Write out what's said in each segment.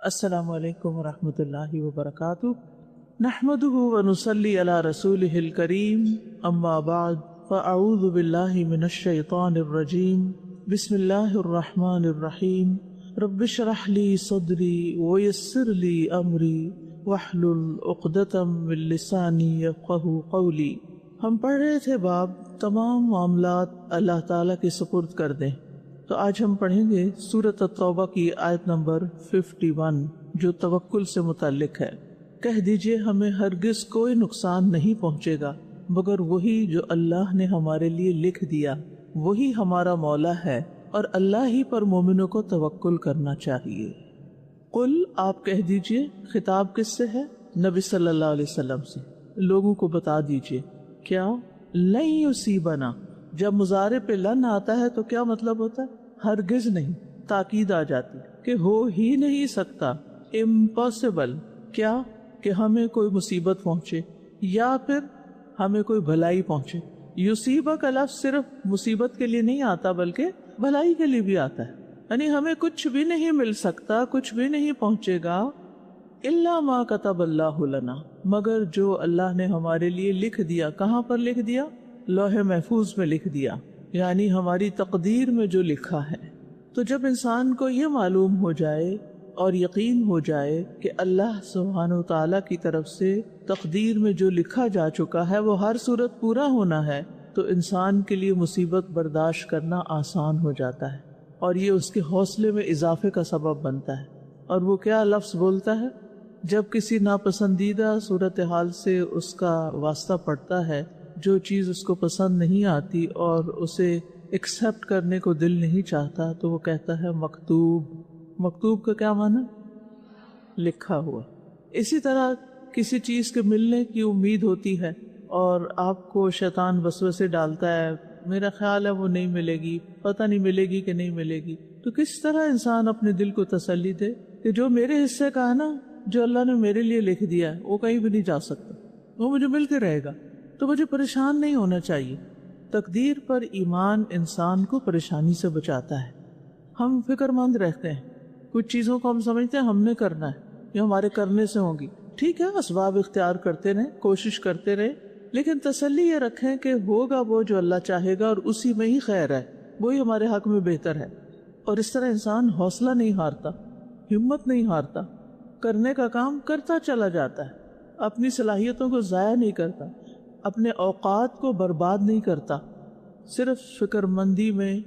السلام علیکم ورحمۃ اللہ وبرکاتہ۔ نحمده ونصلی علی رسولہ الکریم، اما بعد فاعوذ باللہ من الشیطان الرجیم، بسم اللہ الرحمن الرحیم۔ رب اشرح لی صدری ویسر لی امری واحلل عقدۃ من لسانی یفقہوا قولی۔ ہم پڑھ رہے تھے باب تمام معاملات اللہ تعالیٰ کے سپرد کر دیں، تو آج ہم پڑھیں گے سورۃ التوبہ کی آیت نمبر 51 جو توکل سے متعلق ہے۔ کہہ دیجئے ہمیں ہرگز کوئی نقصان نہیں پہنچے گا مگر وہی جو اللہ نے ہمارے لیے لکھ دیا، وہی ہمارا مولا ہے اور اللہ ہی پر مومنوں کو توکل کرنا چاہیے۔ قل، آپ کہہ دیجئے، خطاب کس سے ہے؟ نبی صلی اللہ علیہ وسلم سے۔ لوگوں کو بتا دیجئے کیا لن یصیبنا، جب مضارع پہ لن آتا ہے تو کیا مطلب ہوتا ہے؟ ہرگز نہیں، تاکید آ جاتی کہ ہو ہی نہیں سکتا، امپاسبل، کیا کہ ہمیں کوئی مصیبت پہنچے یا پھر ہمیں کوئی بھلائی پہنچے۔ یصیبہ کا لفظ صرف مصیبت کے لیے نہیں آتا بلکہ بھلائی کے لیے بھی آتا ہے، یعنی ہمیں کچھ بھی نہیں مل سکتا، کچھ بھی نہیں پہنچے گا الا ما کتب اللہ لنا، مگر جو اللہ نے ہمارے لیے لکھ دیا۔ کہاں پر لکھ دیا؟ لوح محفوظ میں لکھ دیا، یعنی ہماری تقدیر میں جو لکھا ہے۔ تو جب انسان کو یہ معلوم ہو جائے اور یقین ہو جائے کہ اللہ سبحانہ و تعالیٰ کی طرف سے تقدیر میں جو لکھا جا چکا ہے وہ ہر صورت پورا ہونا ہے، تو انسان کے لیے مصیبت برداشت کرنا آسان ہو جاتا ہے، اور یہ اس کے حوصلے میں اضافے کا سبب بنتا ہے۔ اور وہ کیا لفظ بولتا ہے جب کسی ناپسندیدہ صورتحال سے اس کا واسطہ پڑتا ہے، جو چیز اس کو پسند نہیں آتی اور اسے ایکسپٹ کرنے کو دل نہیں چاہتا، تو وہ کہتا ہے مکتوب۔ مکتوب کا کیا معنی؟ لکھا ہوا۔ اسی طرح کسی چیز کے ملنے کی امید ہوتی ہے اور آپ کو شیطان وسوسے ڈالتا ہے، میرا خیال ہے وہ نہیں ملے گی، پتہ نہیں ملے گی کہ نہیں ملے گی، تو کس طرح انسان اپنے دل کو تسلی دے کہ جو میرے حصے کا ہے نا، جو اللہ نے میرے لیے لکھ دیا ہے، وہ کہیں بھی نہیں جا سکتا، وہ مجھے مل کے رہے گا، تو مجھے پریشان نہیں ہونا چاہیے۔ تقدیر پر ایمان انسان کو پریشانی سے بچاتا ہے۔ ہم فکر مند رہتے ہیں، کچھ چیزوں کو ہم سمجھتے ہیں ہم نے کرنا ہے، یہ ہمارے کرنے سے ہوں گی، ٹھیک ہے، اسباب اختیار کرتے رہیں، کوشش کرتے رہیں، لیکن تسلی یہ رکھیں کہ ہوگا وہ جو اللہ چاہے گا اور اسی میں ہی خیر ہے، وہی ہمارے حق میں بہتر ہے۔ اور اس طرح انسان حوصلہ نہیں ہارتا، ہمت نہیں ہارتا، کرنے کا کام کرتا چلا جاتا ہے، اپنی صلاحیتوں کو ضائع نہیں کرتا، اپنے اوقات کو برباد نہیں کرتا، صرف فکر مندی میں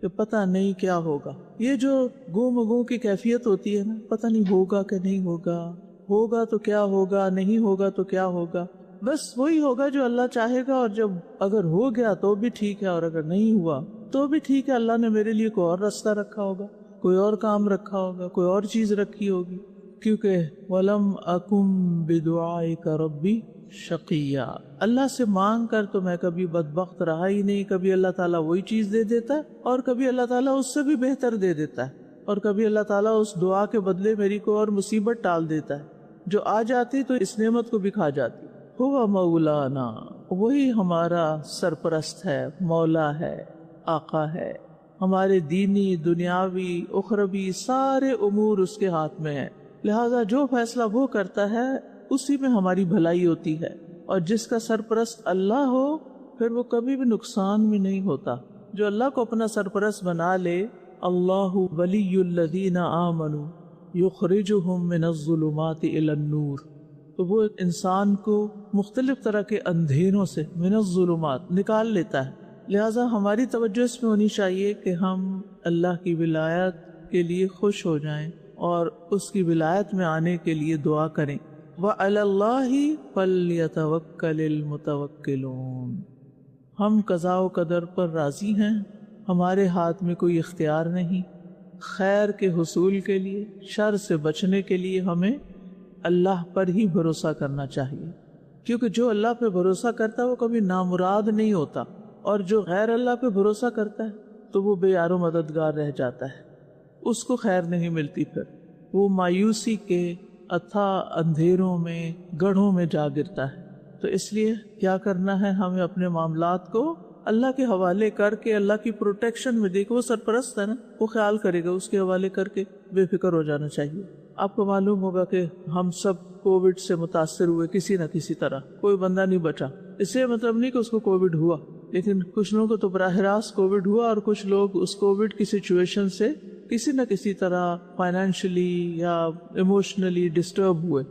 کہ پتہ نہیں کیا ہوگا۔ یہ جو گم گم کی کیفیت ہوتی ہے نا، پتہ نہیں ہوگا کہ نہیں ہوگا، ہوگا تو کیا ہوگا، نہیں ہوگا تو کیا ہوگا، بس وہی ہوگا جو اللہ چاہے گا، اور جب اگر ہو گیا تو بھی ٹھیک ہے اور اگر نہیں ہوا تو بھی ٹھیک ہے، اللہ نے میرے لیے کوئی اور راستہ رکھا ہوگا، کوئی اور کام رکھا ہوگا، کوئی اور چیز رکھی ہوگی، کیونکہ وَلَمْ أَكُمْ بِدُعَائِكَ رَبِّ شقیہ، اللہ سے مانگ کر تو میں کبھی بدبخت رہا ہی نہیں۔ کبھی اللہ تعالیٰ وہی چیز دے دیتا ہے اور کبھی اللہ تعالیٰ اس سے بھی بہتر دے دیتا ہے، اور کبھی اللہ تعالیٰ اس دعا کے بدلے میری کو اور مصیبت ٹال دیتا ہے، جو آ جاتی تو اس نعمت کو بھی کھا جاتی۔ ہوا مولانا، وہی ہمارا سرپرست ہے، مولا ہے، آقا ہے، ہمارے دینی، دنیاوی، اخروی سارے امور اس کے ہاتھ میں ہیں، لہذا جو فیصلہ وہ کرتا ہے اسی میں ہماری بھلائی ہوتی ہے، اور جس کا سرپرست اللہ ہو پھر وہ کبھی بھی نقصان میں نہیں ہوتا۔ جو اللہ کو اپنا سرپرست بنا لے، اللہ ولی الذین آمنوا یخرجہم من الظلمات الی النور، تو وہ انسان کو مختلف طرح کے اندھیروں سے من الظلمات نکال لیتا ہے۔ لہٰذا ہماری توجہ اس میں ہونی چاہیے کہ ہم اللہ کی ولایت کے لیے خوش ہو جائیں اور اس کی ولایت میں آنے کے لیے دعا کریں۔ وَعَلَى اللَّهِ فَلْيَتَوَكَّلِ الْمُتَوَكِّلُونَ، ہم قضاء و قدر پر راضی ہیں، ہمارے ہاتھ میں کوئی اختیار نہیں، خیر کے حصول کے لیے، شر سے بچنے کے لیے ہمیں اللہ پر ہی بھروسہ کرنا چاہیے، کیونکہ جو اللہ پہ بھروسہ کرتا ہے وہ کبھی نامراد نہیں ہوتا، اور جو غیر اللہ پہ بھروسہ کرتا ہے تو وہ بے یار و مددگار رہ جاتا ہے، اس کو خیر نہیں ملتی، پھر وہ مایوسی کے اتھا اندھیروں میں، گڑھوں میں جا گرتا ہے۔ تو اس لیے کیا کرنا ہے، ہمیں اپنے معاملات کو اللہ کے حوالے کر کے، اللہ کی پروٹیکشن میں، دیکھو وہ سرپرست ہے نا، وہ خیال کرے گا، اس کے حوالے کر کے بے فکر ہو جانا چاہیے۔ آپ کو معلوم ہوگا کہ ہم سب کووڈ سے متاثر ہوئے کسی نہ کسی طرح، کوئی بندہ نہیں بچا. اس سے مطلب نہیں کہ اس کو کووڈ ہوا، لیکن کچھ لوگوں کو تو براہ راست کووڈ ہوا، اور کچھ لوگ اس کووڈ کی سچویشن سے کسی نہ کسی طرح فائنینشلی یا ایموشنلی ڈسٹرب ہوئے.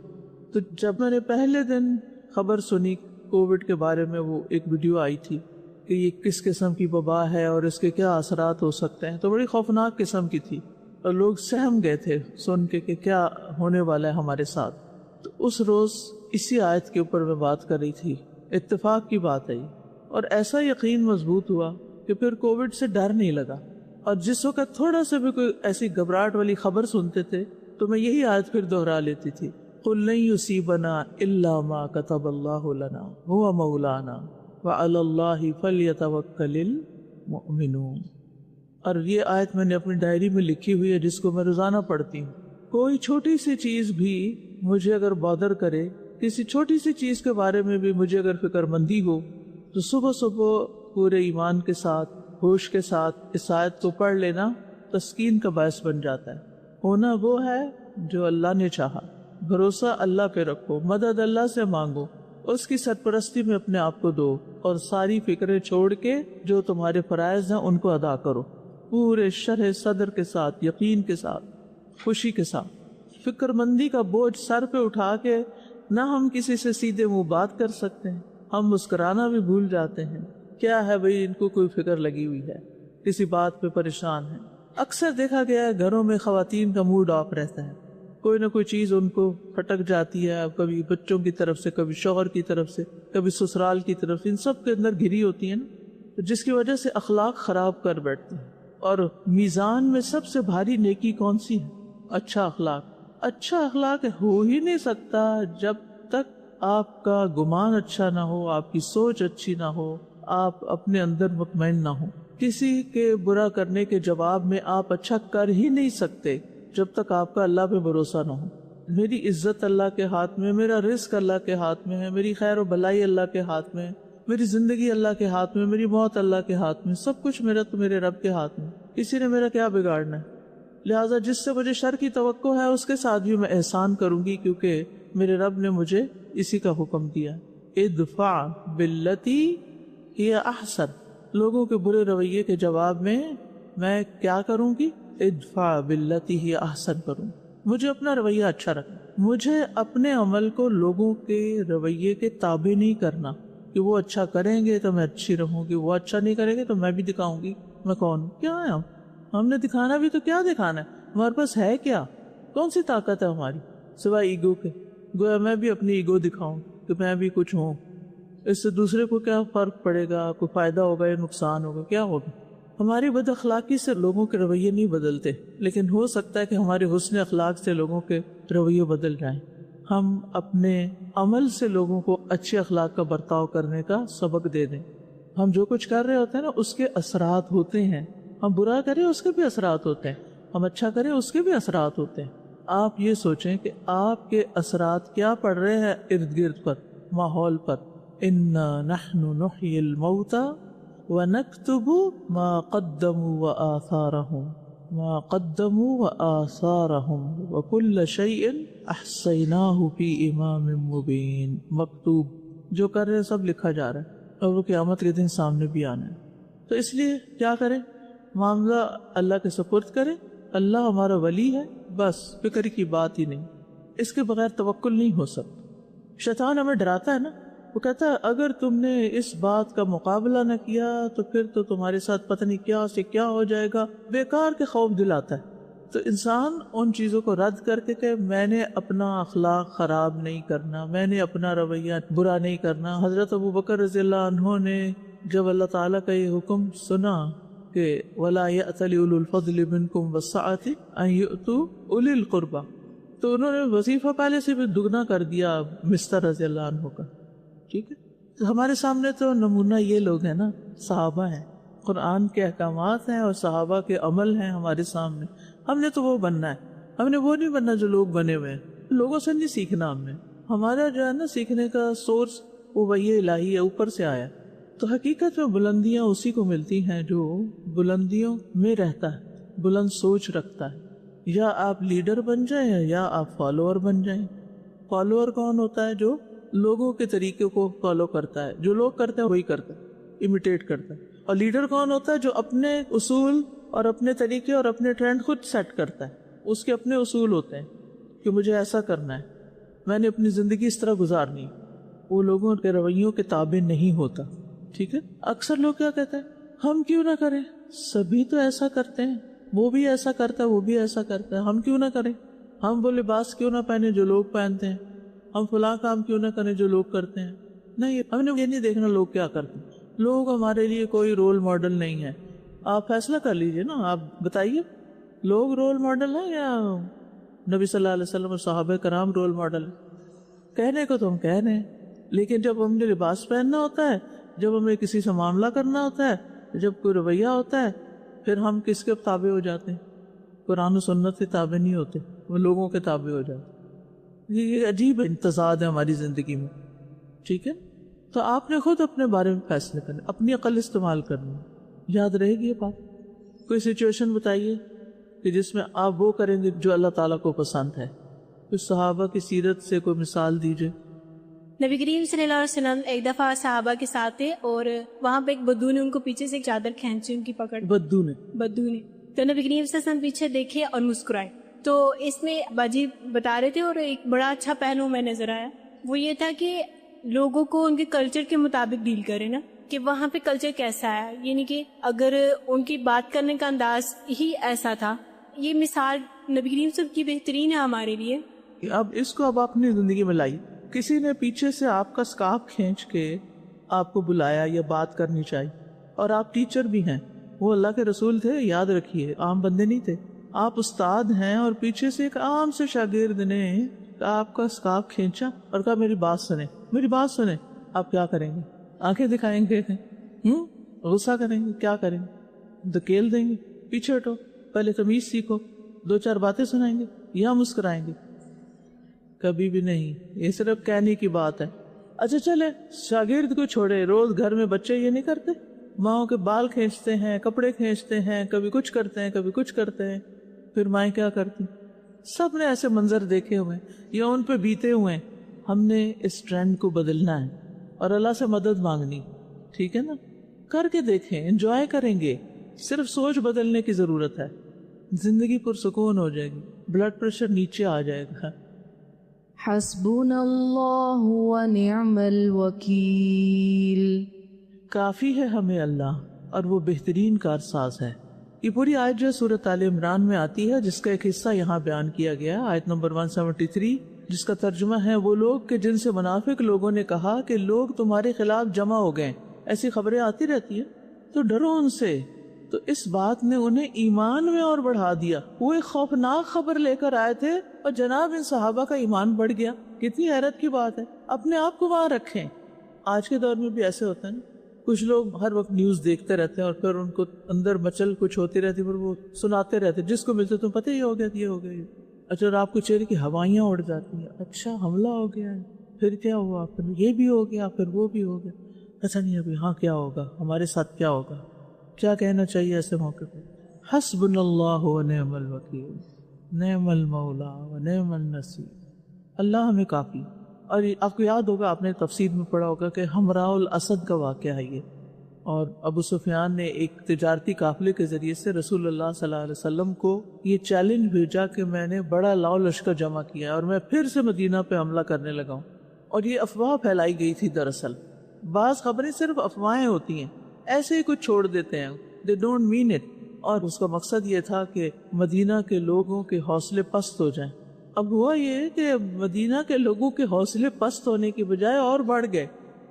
تو جب میں نے پہلے دن خبر سنی کووڈ کے بارے میں، وہ ایک ویڈیو آئی تھی کہ یہ کس قسم کی وبا ہے اور اس کے کیا اثرات ہو سکتے ہیں، تو بڑی خوفناک قسم کی تھی، اور لوگ سہم گئے تھے سن کے کہ کیا ہونے والا ہے ہمارے ساتھ. تو اس روز اسی آیت کے اوپر میں بات کر رہی تھی، اتفاق کی بات ہے، اور ایسا یقین مضبوط ہوا کہ پھر کووڈ سے ڈر نہیں لگا. اور جس وقت تھوڑا سا بھی کوئی ایسی گھبراہٹ والی خبر سنتے تھے تو میں یہی آیت پھر دوہرا لیتی تھی، قُلْ لَن يُصِيبَنَا إِلَّا مَا كَتَبَ اللَّهُ لَنَا هُوَ مَوْلَانَا وَعَلَى اللَّهِ فَلْيَتَوَكَّلِ الْمُؤْمِنُونَ. اور یہ آیت میں نے اپنی ڈائری میں لکھی ہوئی ہے، جس کو میں روزانہ پڑھتی ہوں. کوئی چھوٹی سی چیز بھی مجھے اگر بادر کرے، کسی چھوٹی سی چیز کے بارے میں بھی مجھے اگر فکر مندی ہو، تو صبح صبح پورے ایمان کے ساتھ، ہوش کے ساتھ اس آیت کو پڑھ لینا تسکین کا باعث بن جاتا ہے. ہونا وہ ہے جو اللہ نے چاہا. بھروسہ اللہ پہ رکھو، مدد اللہ سے مانگو، اس کی سرپرستی میں اپنے آپ کو دو، اور ساری فکریں چھوڑ کے جو تمہارے فرائض ہیں ان کو ادا کرو، پورے شرح صدر کے ساتھ، یقین کے ساتھ، خوشی کے ساتھ. فکر مندی کا بوجھ سر پہ اٹھا کے نہ ہم کسی سے سیدھے منہ بات کر سکتے ہیں، ہم مسکرانا بھی بھول جاتے ہیں. کیا ہے بھئی، ان کو کوئی فکر لگی ہوئی ہے، کسی بات پہ پریشان ہے. اکثر دیکھا گیا ہے گھروں میں خواتین کا موڈ آف رہتا ہے، کوئی نہ کوئی چیز ان کو پھٹک جاتی ہے، کبھی بچوں کی طرف سے، کبھی شوہر کی طرف سے، کبھی سسرال کی طرف سے، ان سب کے اندر گھری ہوتی ہیں نا، جس کی وجہ سے اخلاق خراب کر بیٹھتے ہیں. اور میزان میں سب سے بھاری نیکی کون سی ہے؟ اچھا اخلاق. اچھا اخلاق ہو ہی نہیں سکتا جب تک آپ کا گمان اچھا نہ ہو، آپ کی سوچ اچھی نہ ہو، آپ اپنے اندر مطمئن نہ ہو. کسی کے برا کرنے کے جواب میں آپ اچھا کر ہی نہیں سکتے جب تک آپ کا اللہ پہ بھروسہ نہ ہو. میری عزت اللہ کے ہاتھ میں، میرا رزق اللہ کے ہاتھ میں ہے، میری خیر و بلائی اللہ کے ہاتھ میں، میری زندگی اللہ کے ہاتھ میں، میری موت اللہ کے ہاتھ میں، سب کچھ میرا تو میرے رب کے ہاتھ میں. کسی نے میرا کیا بگاڑنا ہے؟ لہٰذا جس سے مجھے شر کی توقع ہے اس کے ساتھ بھی میں احسان کروں گی، کیونکہ میرے رب نے مجھے اسی کا حکم دیا. ادفع باللتی ہی احسن. لوگوں کے برے رویے کے جواب میں کیا کروں گی؟ ادفع باللتی ہی احسن کروں. مجھے اپنا رویہ اچھا رکھنا، مجھے اپنے عمل کو لوگوں کے رویے کے تابع نہیں کرنا کہ وہ اچھا کریں گے تو میں اچھی رہوں گی، وہ اچھا نہیں کریں گے تو میں بھی دکھاؤں گی میں کون ہوں. کیا ہے ہم نے دکھانا بھی تو کیا دکھانا ہے؟ ہمارے پاس ہے کیا؟ کون سی طاقت ہے ہماری سوائے ایگو کے؟ گویا میں بھی اپنی ایگو دکھاؤں کہ میں بھی کچھ ہوں. اس سے دوسرے کو کیا فرق پڑے گا؟ کوئی فائدہ ہوگا یا نقصان ہوگا؟ کیا ہوگا؟ ہماری بد اخلاقی سے لوگوں کے رویے نہیں بدلتے، لیکن ہو سکتا ہے کہ ہمارے حسن اخلاق سے لوگوں کے رویے بدل جائیں. ہم اپنے عمل سے لوگوں کو اچھے اخلاق کا برتاؤ کرنے کا سبق دے دیں. ہم جو کچھ کر رہے ہوتے ہیں نا، اس کے اثرات ہوتے ہیں. ہم برا کریں اس کے بھی اثرات ہوتے ہیں، ہم اچھا کریں اس کے بھی اثرات ہوتے ہیں. آپ یہ سوچیں کہ آپ کے اثرات کیا پڑ رہے ہیں ارد گرد پر، ماحول پر. انا نحن نحیی الموتى ونکتب ما قدموا وآثارهم وكل شيء احصیناہ فی امام مبین. مکتوب، جو کر رہے ہیں سب لکھا جا رہا ہے، اور وہ قیامت کے دن سامنے بھی آنا ہے. تو اس لیے کیا کریں؟ معاملہ اللہ کے سپرد کریں. اللہ ہمارا ولی ہے، بس فکر کی بات ہی نہیں. اس کے بغیر توکل نہیں ہو سکتا. شیطان ہمیں ڈراتا ہے نا، وہ کہتا ہے اگر تم نے اس بات کا مقابلہ نہ کیا تو پھر تو تمہارے ساتھ پتہ نہیں کیا سے کیا ہو جائے گا. بیکار کے خوف دلاتا ہے. تو انسان ان چیزوں کو رد کر کے کہ میں نے اپنا اخلاق خراب نہیں کرنا، میں نے اپنا رویہ برا نہیں کرنا. حضرت ابوبکر رضی اللہ عنہ نے جب اللہ تعالیٰ کا یہ حکم سنا کہ وَلَا يَأْتَلِ أُولُو الْفَضْلِ مِنْكُمْ وَالسَّعَةِ أَنْ يُؤْتُوا أُولِي الْقُرْبَى، تو انہوں نے وظیفہ پہلے سے بھی دگنا کر دیا مستر رضی اللہ عنہ کا. ٹھیک ہے، ہمارے سامنے تو نمونہ یہ لوگ ہیں نا، صحابہ ہیں. قرآن کے احکامات ہیں اور صحابہ کے عمل ہیں ہمارے سامنے. ہم نے تو وہ بننا ہے، ہم نے وہ نہیں بننا جو لوگ بنے ہوئے ہیں. لوگوں سے نہیں سیکھنا ہم نے. ہمارا جو ہے نا سیکھنے کا سورس وہ وحی الہی ہے، اوپر سے آیا. تو حقیقت میں بلندیاں اسی کو ملتی ہیں جو بلندیوں میں رہتا ہے، بلند سوچ رکھتا ہے. یا آپ لیڈر بن جائیں یا آپ فالوور بن جائیں. فالوور کون ہوتا ہے؟ جو لوگوں کے طریقے کو فالو کرتا ہے، جو لوگ کرتے ہیں وہی کرتا ہے، امیٹیٹ کرتا ہے. اور لیڈر کون ہوتا ہے؟ جو اپنے اصول اور اپنے طریقے اور اپنے ٹرینڈ خود سیٹ کرتا ہے. اس کے اپنے اصول ہوتے ہیں کہ مجھے ایسا کرنا ہے، میں نے اپنی زندگی اس طرح گزارنی. وہ لوگوں کے رویوں کے تابع نہیں ہوتا. ٹھیک ہے. اکثر لوگ کیا کہتے ہیں، ہم کیوں نہ کریں، سبھی تو ایسا کرتے ہیں، وہ بھی ایسا کرتا ہے، وہ بھی ایسا کرتا ہے، ہم کیوں نہ کریں. ہم وہ لباس کیوں نہ پہنے جو لوگ پہنتے ہیں، ہم فلاں کام کیوں نہ کریں جو لوگ کرتے ہیں. نہیں، ہم نے یہ نہیں دیکھنا لوگ کیا کرتے ہیں. لوگ ہمارے لیے کوئی رول ماڈل نہیں ہے. آپ فیصلہ کر لیجئے نا، آپ بتائیے لوگ رول ماڈل ہیں یا نبی صلی اللہ علیہ وسلم اور صحابہ کرام رول ماڈل ہیں؟ کہنے کو تو ہم کہہ رہے ہیں، لیکن جب ہم نے لباس پہننا ہوتا ہے، جب ہمیں کسی سے معاملہ کرنا ہوتا ہے، جب کوئی رویہ ہوتا ہے، پھر ہم کس کے تابع ہو جاتے ہیں؟ قرآن و سنت کے تابع نہیں ہوتے، وہ لوگوں کے تابع ہو جاتے. یہ عجیب امتزاج ہے ہماری زندگی میں. ٹھیک ہے. تو آپ نے خود اپنے بارے میں فیصلے کرنے، اپنی عقل استعمال کرنی. یاد رہے گی یہ بات. کوئی سچویشن بتائیے کہ جس میں آپ وہ کریں گے جو اللہ تعالیٰ کو پسند ہے. کچھ صحابہ کی سیرت سے کوئی مثال دیجئے. نبی کریم صلی اللہ علیہ وسلم ایک دفعہ صحابہ کے ساتھ تھے اور وہاں پہ ایک بدو نے ان کو پیچھے سے ایک چادر کھینچی، ان کی پکڑ. بدو نے تو نبی کریم صلی اللہ علیہ وسلم پیچھے دیکھے اور مسکرائے. تو اس میں باجی بتا رہے تھے اور ایک بڑا اچھا پہلو میں نظر آیا، وہ یہ تھا کہ لوگوں کو ان کے کلچر کے مطابق ڈیل کرے نا، کہ وہاں پہ کلچر کیسا ہے، یعنی کہ اگر ان کی بات کرنے کا انداز ہی ایسا تھا. یہ مثال نبی کریم صلی اللہ علیہ وسلم کی بہترین ہے ہمارے لیے. اب اس کو اب اپنی زندگی میں لائی. کسی نے پیچھے سے آپ کا سکارف کھینچ کے آپ کو بلایا یا بات کرنی چاہیے، اور آپ ٹیچر بھی ہیں، وہ اللہ کے رسول تھے، یاد رکھیے، عام بندے نہیں تھے. آپ استاد ہیں اور پیچھے سے ایک عام سے شاگرد نے آپ کا سکارف کھینچا اور کہا میری بات سنیں، میری بات سنیں. آپ کیا کریں گے؟ آنکھیں دکھائیں گے؟ غصہ کریں گے؟ کیا کریں گے؟ دھکیل دیں گے؟ پیچھے ہٹو، پہلے تمیز سیکھو، دو چار باتیں سنائیں گے یا مسکرائیں گے؟ کبھی بھی نہیں. یہ صرف کہنے کی بات ہے. اچھا چلے شاگرد کو چھوڑے، روز گھر میں بچے یہ نہیں کرتے، ماؤں کے بال کھینچتے ہیں، کپڑے کھینچتے ہیں، کبھی کچھ کرتے ہیں، کبھی کچھ کرتے ہیں. پھر مائیں کیا کرتی؟ سب نے ایسے منظر دیکھے ہوئے یا ان پہ بیتے ہوئے. ہم نے اس ٹرینڈ کو بدلنا ہے اور اللہ سے مدد مانگنی. ٹھیک ہے نا؟ کر کے دیکھیں، انجوائے کریں گے. صرف سوچ بدلنے کی ضرورت ہے، زندگی پرسکون ہو جائے گی، بلڈ پریشر نیچے آ جائے گا. حسبنا اللہ ونعم الوکیل. کافی ہے ہمیں اللہ اور وہ بہترین کارساز ہے. یہ پوری آیت جو سورۃ آل عمران میں آتی ہے، جس کا ایک حصہ یہاں بیان کیا گیا، آیت نمبر 173، جس کا ترجمہ ہے وہ لوگ کہ جن سے منافق لوگوں نے کہا کہ لوگ تمہارے خلاف جمع ہو گئے. ایسی خبریں آتی رہتی ہیں تو ڈرو ان سے. تو اس بات نے انہیں ایمان میں اور بڑھا دیا. وہ ایک خوفناک خبر لے کر آئے تھے اور جناب ان صحابہ کا ایمان بڑھ گیا. کتنی حیرت کی بات ہے. اپنے آپ کو وہاں رکھیں. آج کے دور میں بھی ایسے ہوتا ہے نا، کچھ لوگ ہر وقت نیوز دیکھتے رہتے ہیں اور پھر ان کو اندر مچل کچھ ہوتی رہتی، پھر وہ سناتے رہتے، جس کو ملتے تم پتہ ہی ہو گیا، یہ ہو گیا. اچھا، اور آپ کو چہرے کی ہوائیاں اڑ جاتی ہیں، اچھا حملہ ہو گیا ہے، پھر کیا ہوا، پھر یہ بھی ہو گیا، پھر وہ بھی ہو گیا. ایسا نہیں ابھی، ہاں کیا ہوگا، ہمارے ساتھ کیا ہوگا. کیا کہنا چاہیے ایسے موقع پہ؟ حسبنا اللہ ونعم الوکیل، نعم المولا ونعم النصیر. اللہ ہمیں کافی. اور آپ کو یاد ہوگا، آپ نے تفسیر میں پڑھا ہوگا کہ حمراء الاسد کا واقعہ ہے یہ. اور ابو سفیان نے ایک تجارتی قافلے کے ذریعے سے رسول اللہ صلی اللہ علیہ وسلم کو یہ چیلنج بھیجا کہ میں نے بڑا لاؤ لشکر جمع کیا اور میں پھر سے مدینہ پہ حملہ کرنے لگا ہوں. اور یہ افواہ پھیلائی گئی تھی. دراصل بعض خبریں صرف افواہیں ہوتی ہیں، ایسے ہی کچھ چھوڑ دیتے ہیں، they don't mean it. اور اس کا مقصد یہ تھا کہ مدینہ کے لوگوں کے حوصلے پست ہو جائیں. اب ہوا یہ کہ مدینہ کے لوگوں کے حوصلے پست ہونے کی بجائے اور بڑھ گئے.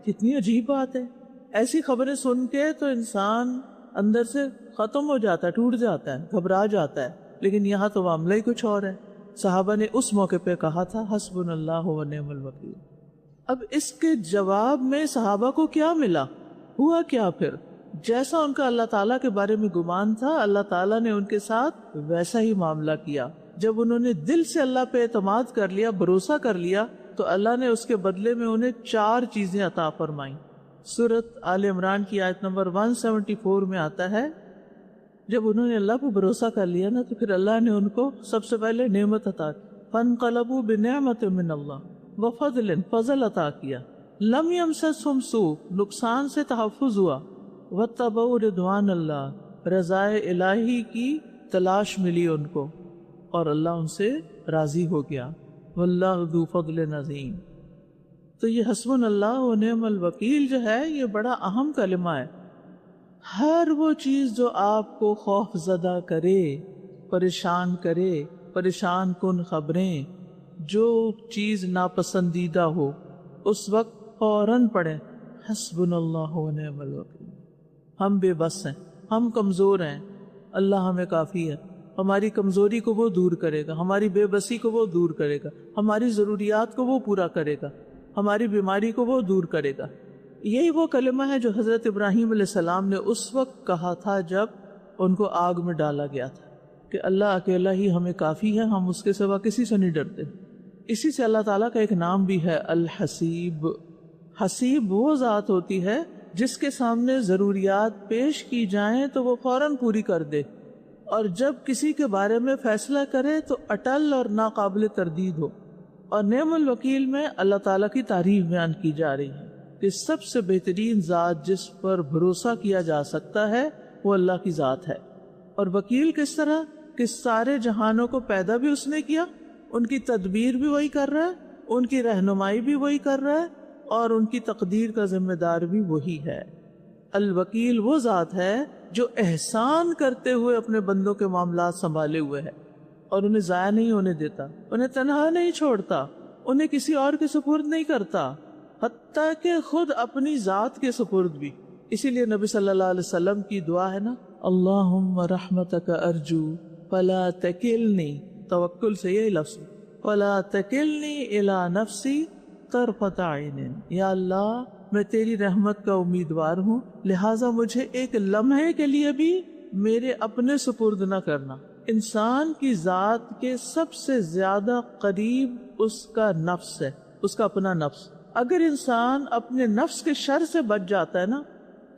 کتنی عجیب بات ہے. ایسی خبریں سن کے تو انسان اندر سے ختم ہو جاتا ہے، ٹوٹ جاتا ہے، گھبرا جاتا ہے. لیکن یہاں تو معاملہ ہی کچھ اور ہے. صحابہ نے اس موقع پہ کہا تھا حسبنا اللہ ونعم الوکیل. اب اس کے جواب میں صحابہ کو کیا ملا؟ ہوا کیا پھر؟ جیسا ان کا اللہ تعالیٰ کے بارے میں گمان تھا، اللہ تعالیٰ نے ان کے ساتھ ویسا ہی معاملہ کیا. جب انہوں نے دل سے اللہ پہ اعتماد کر لیا، بھروسہ کر لیا، تو اللہ نے اس کے بدلے میں انہیں 4 چیزیں عطا فرمائیں. سورۃ آل عمران کی آیت نمبر 174 میں آتا ہے جب انہوں نے اللہ پہ بھروسہ کر لیا نا تو پھر اللہ نے ان کو سب سے پہلے نعمت عطا کی. فانقلبوا بنعمت من اللہ وفضل، فضل عطا کیا. لم یمسسہم سوء، نقصان سے تحفظ ہوا. واتبعوا رضوان اللہ، رضائے الہی کی تلاش ملی ان کو اور اللہ ان سے راضی ہو گیا. واللہ ذو فضل عظیم. تو یہ حسبنا اللہ و نعم الوکیل جو ہے یہ بڑا اہم کلمہ ہے. ہر وہ چیز جو آپ کو خوف زدہ کرے، پریشان کرے، پریشان کن خبریں، جو چیز ناپسندیدہ ہو، اس وقت فوراً پڑھیں حسبنا اللہ و نعم الوکیل. ہم بے بس ہیں، ہم کمزور ہیں، اللہ ہمیں کافی ہے. ہماری کمزوری کو وہ دور کرے گا، ہماری بے بسی کو وہ دور کرے گا، ہماری ضروریات کو وہ پورا کرے گا، ہماری بیماری کو وہ دور کرے گا. یہی وہ کلمہ ہے جو حضرت ابراہیم علیہ السلام نے اس وقت کہا تھا جب ان کو آگ میں ڈالا گیا تھا کہ اللہ اکیلا ہی ہمیں کافی ہے، ہم اس کے سوا کسی سے نہیں ڈرتے. اسی سے اللہ تعالیٰ کا ایک نام بھی ہے الحسیب. حسیب وہ ذات ہوتی ہے جس کے سامنے ضروریات پیش کی جائیں تو وہ فوراً پوری کر دے، اور جب کسی کے بارے میں فیصلہ کرے تو اٹل اور ناقابل تردید ہو. اور نعم الوکیل میں اللہ تعالیٰ کی تعریف بیان کی جا رہی ہے کہ سب سے بہترین ذات جس پر بھروسہ کیا جا سکتا ہے وہ اللہ کی ذات ہے. اور وکیل کس طرح کہ سارے جہانوں کو پیدا بھی اس نے کیا، ان کی تدبیر بھی وہی کر رہا ہے، ان کی رہنمائی بھی وہی کر رہا ہے، اور ان کی تقدیر کا ذمہ دار بھی وہی ہے. الوکیل وہ ذات ہے جو احسان کرتے ہوئے اپنے بندوں کے معاملات سنبھالے ہوئے ہے اور انہیں ضائع نہیں ہونے دیتا، انہیں تنہا نہیں چھوڑتا، انہیں کسی اور کے سپرد نہیں کرتا، حتیٰ کہ خود اپنی ذات کے سپرد بھی. اسی لیے نبی صلی اللہ علیہ وسلم کی دعا ہے نا، اللہم رحمتک ارجو فلا تکلنی، توکل سے یہی لفظ، فلا تکلنی الی نفسی طرفۃ عین. یا اللہ میں تیری رحمت کا امیدوار ہوں، لہٰذا مجھے ایک لمحے کے لیے بھی میرے اپنے سپرد نہ کرنا. انسان کی ذات کے سب سے زیادہ قریب اس کا نفس ہے، اس کا اپنا نفس. اگر انسان اپنے نفس کے شر سے بچ جاتا ہے نا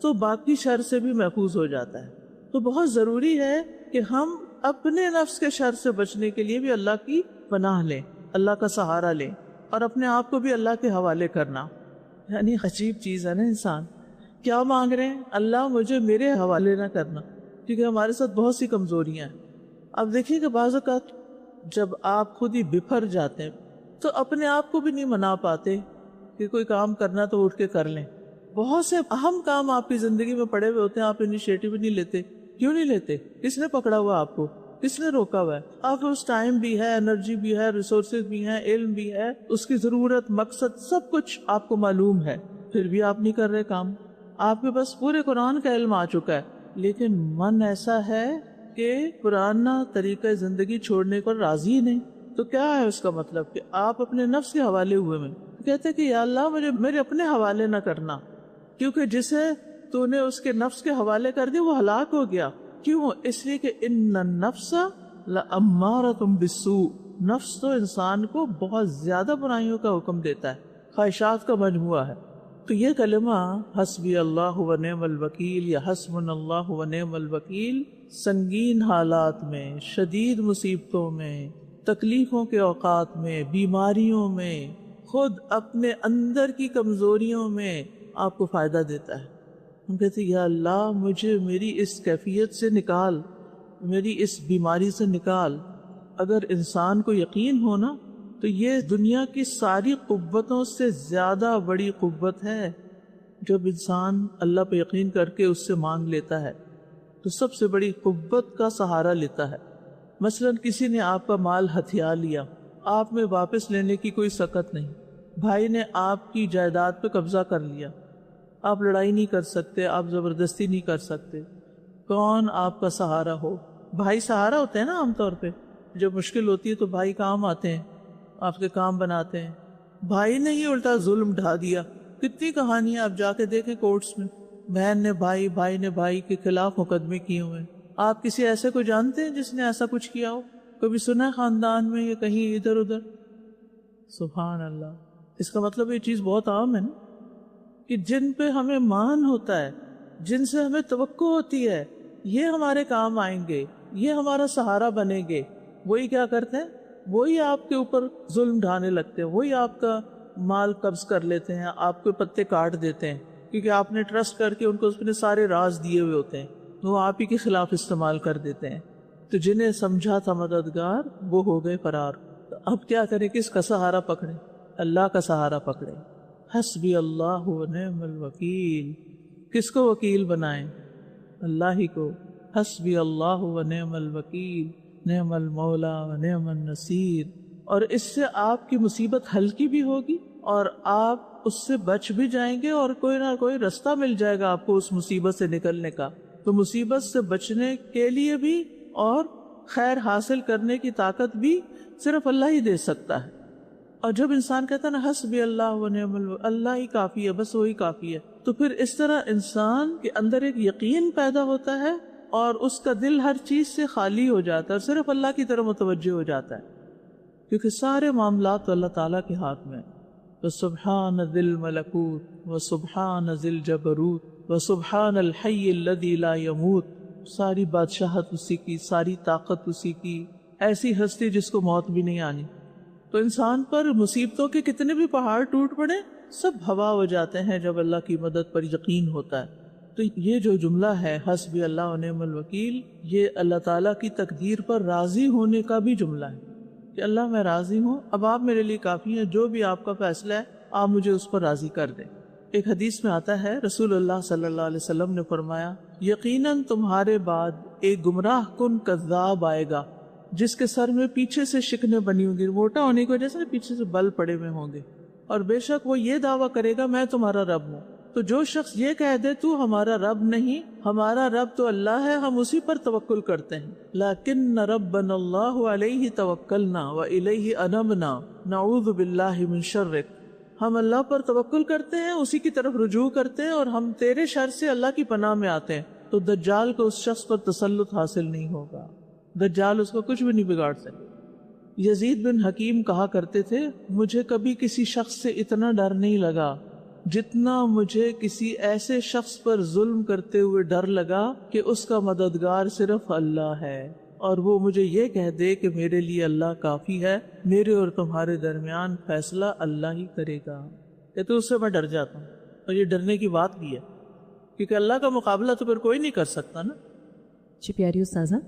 تو باقی شر سے بھی محفوظ ہو جاتا ہے. تو بہت ضروری ہے کہ ہم اپنے نفس کے شر سے بچنے کے لیے بھی اللہ کی پناہ لیں، اللہ کا سہارا لیں، اور اپنے آپ کو بھی اللہ کے حوالے کرنا. یعنی عجیب چیز ہے نا، انسان کیا مانگ رہے ہیں، اللہ مجھے میرے حوالے نہ کرنا، کیونکہ ہمارے ساتھ بہت سی کمزوریاں ہیں. اب دیکھیے کہ بعض اوقات جب آپ خود ہی بفر جاتے ہیں تو اپنے آپ کو بھی نہیں منا پاتے کہ کوئی کام کرنا تو اٹھ کے کر لیں. بہت سے اہم کام آپ کی زندگی میں پڑے ہوئے ہوتے ہیں، آپ انیشیٹو نہیں لیتے. کیوں نہیں لیتے؟ کس نے پکڑا ہوا آپ کو؟ کس نے روکا ہوا ہے؟ آپ اس ٹائم بھی ہے، انرجی بھی ہے، ریسورسز بھی ہیں، علم بھی ہے، اس کی ضرورت، مقصد، سب کچھ آپ کو معلوم ہے، پھر بھی آپ نہیں کر رہے کام. آپ کے پاس پورے قرآن کا علم آ چکا ہے، لیکن من ایسا ہے کہ پرانا طریقہ زندگی چھوڑنے پر راضی ہی نہیں. تو کیا ہے اس کا مطلب؟ کہ آپ اپنے نفس کے حوالے ہوئے میں کہتے کہ یا اللہ مجھے میرے اپنے حوالے نہ کرنا، کیونکہ جسے تو نے اس کے نفس کے حوالے کر دیا وہ ہلاک ہو گیا. کیوں؟ اس لیے کہ ان النفس لامارۃ بالسوء، نفس تو انسان کو بہت زیادہ برائیوں کا حکم دیتا ہے، خواہشات کا مجموعہ ہے. تو یہ کلمہ حسبی اللہ و نعم الوکیل یا حسبنا اللہ و نعم الوکیل سنگین حالات میں، شدید مصیبتوں میں، تکلیفوں کے اوقات میں، بیماریوں میں، خود اپنے اندر کی کمزوریوں میں آپ کو فائدہ دیتا ہے. ہم کہتے ہیں یا اللہ مجھے میری اس کیفیت سے نکال، میری اس بیماری سے نکال. اگر انسان کو یقین ہو نا تو یہ دنیا کی ساری قوتوں سے زیادہ بڑی قوت ہے. جب انسان اللہ پہ یقین کر کے اس سے مانگ لیتا ہے تو سب سے بڑی قوت کا سہارا لیتا ہے. مثلا کسی نے آپ کا مال ہتھیا لیا، آپ میں واپس لینے کی کوئی سکت نہیں. بھائی نے آپ کی جائیداد پہ قبضہ کر لیا، آپ لڑائی نہیں کر سکتے، آپ زبردستی نہیں کر سکتے. کون آپ کا سہارا ہو؟ بھائی سہارا ہوتے ہیں نا عام طور پہ. جب مشکل ہوتی ہے تو بھائی کام آتے ہیں، آپ کے کام بناتے ہیں. بھائی نے ہی الٹا ظلم ڈھا دیا. کتنی کہانیاں آپ جا کے دیکھیں کورٹس میں، بہن نے بھائی، بھائی نے بھائی کے خلاف مقدمے کیے ہوئے. آپ کسی ایسے کو جانتے ہیں جس نے ایسا کچھ کیا ہو؟ کبھی سنا ہے خاندان میں یا کہیں ادھر ادھر؟ سبحان اللہ. اس کا مطلب یہ چیز بہت عام ہے نا کہ جن پہ ہمیں مان ہوتا ہے، جن سے ہمیں توقع ہوتی ہے یہ ہمارے کام آئیں گے، یہ ہمارا سہارا بنیں گے، وہی کیا کرتے ہیں؟ وہی آپ کے اوپر ظلم ڈھانے لگتے ہیں، وہی آپ کا مال قبض کر لیتے ہیں، آپ کے پتے کاٹ دیتے ہیں، کیونکہ آپ نے ٹرسٹ کر کے ان کو اپنے سارے راز دیے ہوئے ہوتے ہیں، وہ آپ ہی کے خلاف استعمال کر دیتے ہیں۔ تو جنہیں سمجھا تھا مددگار وہ ہو گئے فرار۔ تو اب کیا کریں؟ کس کا سہارا پکڑیں؟ اللہ کا سہارا پکڑیں۔ حسبی اللہ و نعم الوکیل۔ کس کو وکیل بنائیں؟ اللہ ہی کو۔ حسبی اللہ و نعم الوکیل، نعم المولا و نعم النصیر۔ اور اس سے آپ کی مصیبت ہلکی بھی ہوگی اور آپ اس سے بچ بھی جائیں گے، اور کوئی نہ کوئی رستہ مل جائے گا آپ کو اس مصیبت سے نکلنے کا۔ تو مصیبت سے بچنے کے لیے بھی اور خیر حاصل کرنے کی طاقت بھی صرف اللہ ہی دے سکتا ہے۔ اور جب انسان کہتا ہے نا حسبی اللہ و نعم الوکیل، اللہ ہی کافی ہے، بس وہی کافی ہے، تو پھر اس طرح انسان کے اندر ایک یقین پیدا ہوتا ہے اور اس کا دل ہر چیز سے خالی ہو جاتا ہے اور صرف اللہ کی طرف متوجہ ہو جاتا ہے، کیونکہ سارے معاملات تو اللہ تعالیٰ کے ہاتھ میں ہیں۔ وَسُبْحَانَ ذِي الْمَلَكُوتِ وَسُبْحَانَ ذِي الْجَبَرُوتِ وَسُبْحَانَ الْحَيِّ الَّذِي لَا يَمُوتُ۔ ساری بادشاہت اسی کی، ساری طاقت اسی کی، ایسی ہستی جس کو موت بھی نہیں آنی۔ تو انسان پر مصیبتوں کے کتنے بھی پہاڑ ٹوٹ پڑے سب ہوا ہو جاتے ہیں جب اللہ کی مدد پر یقین ہوتا ہے۔ تو یہ جو جملہ ہے حسبی اللہ و نعم الوکیل، یہ اللہ تعالیٰ کی تقدیر پر راضی ہونے کا بھی جملہ ہے کہ اللہ میں راضی ہوں، اب آپ میرے لیے کافی ہیں، جو بھی آپ کا فیصلہ ہے آپ مجھے اس پر راضی کر دیں۔ ایک حدیث میں آتا ہے رسول اللہ صلی اللہ علیہ وسلم نے فرمایا یقیناً تمہارے بعد ایک گمراہ کن کذاب آئے گا جس کے سر میں پیچھے سے شکنیں بنی ہوں گی، موٹا ہونے کی وجہ سے پیچھے سے بل پڑے ہوئے ہوں گے، اور بے شک وہ یہ دعویٰ کرے گا میں تمہارا رب ہوں۔ تو جو شخص یہ کہہ دے تو ہمارا رب نہیں، ہمارا رب تو اللہ ہے، ہم اسی پر توکل کرتے ہیں، لیکن ربنا اللہ علیہ توکلنا والیہ انبنا نعوذ باللہ من شرک، ہم اللہ پر توکل کرتے ہیں، اسی کی طرف رجوع کرتے ہیں، اور ہم تیرے شر سے اللہ کی پناہ میں آتے ہیں۔ تو دجال کو اس شخص پر تسلط حاصل نہیں ہوگا، دجال اس کو کچھ بھی نہیں بگاڑ سکے۔ یزید بن حکیم کہا کرتے تھے مجھے کبھی کسی شخص سے اتنا ڈر نہیں لگا جتنا مجھے کسی ایسے شخص پر ظلم کرتے ہوئے ڈر لگا کہ اس کا مددگار صرف اللہ ہے، اور وہ مجھے یہ کہہ دے کہ میرے لیے اللہ کافی ہے، میرے اور تمہارے درمیان فیصلہ اللہ ہی کرے گا۔ کہ تو اس سے میں ڈر جاتا ہوں، اور یہ ڈرنے کی بات بھی ہے کیونکہ اللہ کا مقابلہ تو پھر کوئی نہیں کر سکتا نا۔ جی پیاری استاذہ،